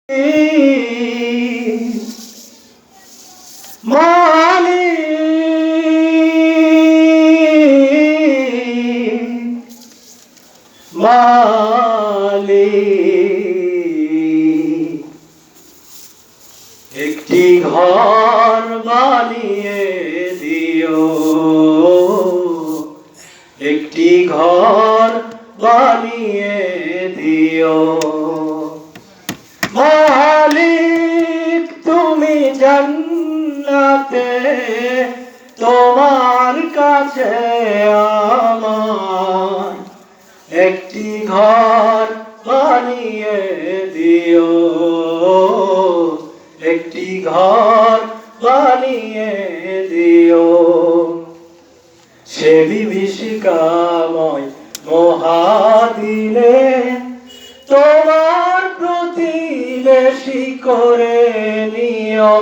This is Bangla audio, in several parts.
একটি ঘর বানিয়ে দিও, একটি ঘর বানিয়ে দিও। মালিক তুমি জান্নাতে, তোমার কাছে আমার একটি ঘর বানিয়ে দিও, একটি ঘর বানিয়ে দিও। সে বিভীষিকাময় মহাদিনে তোমার প্রতিবেশী করে নিও।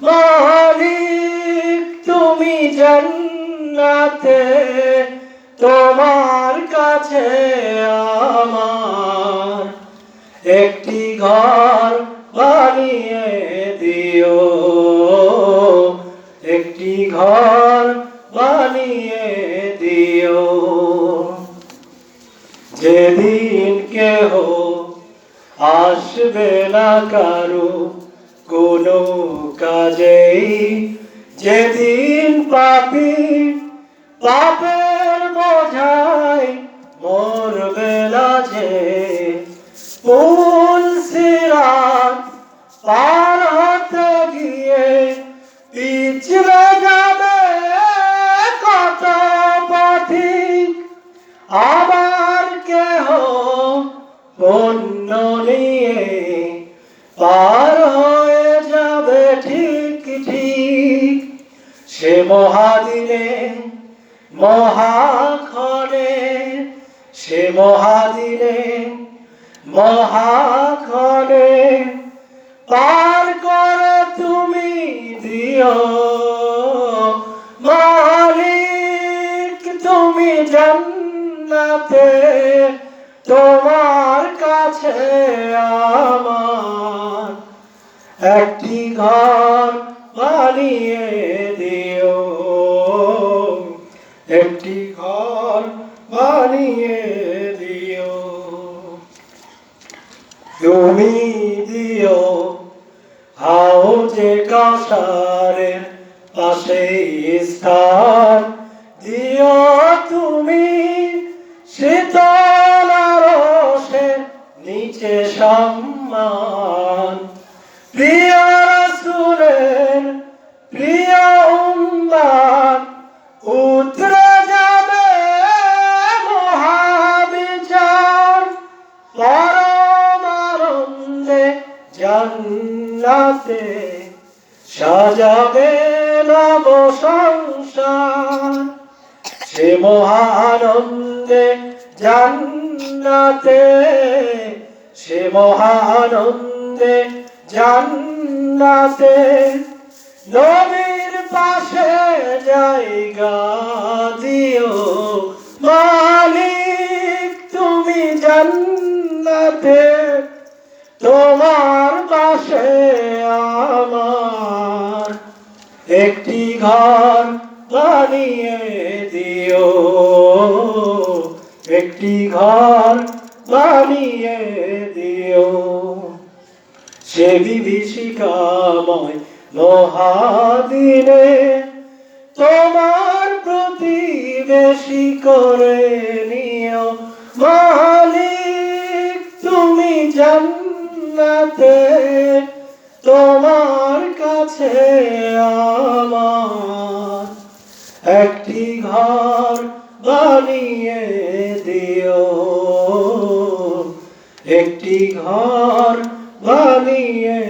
মালিক তুমি জান্নাতে, তোমার কাছে আমার একটি ঘর বানিয়ে দিও, একটি ঘর বানিয়ে দিও। যেদিন কেহ আসবে না কারো কোনো কাজেই, যেদিন পাপী পাপের বোঝায় মরবে না যে, পুল সিরাত পার হতে গিয়ে পিছলে যাবে কত পথিক। আবার কেহ পণ্য নিয়ে পার হয়ে যাবে ঠিক ঠিক। সে মহাদিনে মহাক্ষণে, সে মহাদিনে মহাক্ষণে পার করে তুমি দিও। মালিক তুমি জান্নাতে, তোমার কাছে আমার একটি ঘর বানিয়ে দিও, একটি ঘর বানিয়ে দিও। তুমি দিও হাউজে কাউসারের পাশে স্থান, দিও তুমি শীতল আরশের নিচে সম্মান। প্রিয় রাসূলের প্রিয় উম্মত উতরে যাবে মহাবিচার, পরম আনন্দে জান্নাতে সাজাবে নব সংসার। সে মহানন্দে জান্নাতে, সে মহানন্দে জান্নাতে নবীর পাশে জায়গা দিও। মালিক তুমি জান্নাতে, তোমার পাশে আমার একটি ঘর বানিয়ে দিও, একটি ঘর বানিয়ে দিও। সে বিভীষিকাময় মহাদিনে তোমার প্রতিবেশী করে নিও। মালিক তুমি জান্নাতে, তোমার কাছে আমার একটি ঘর বানিয়ে দিও, একটি ঘর বানিয়ে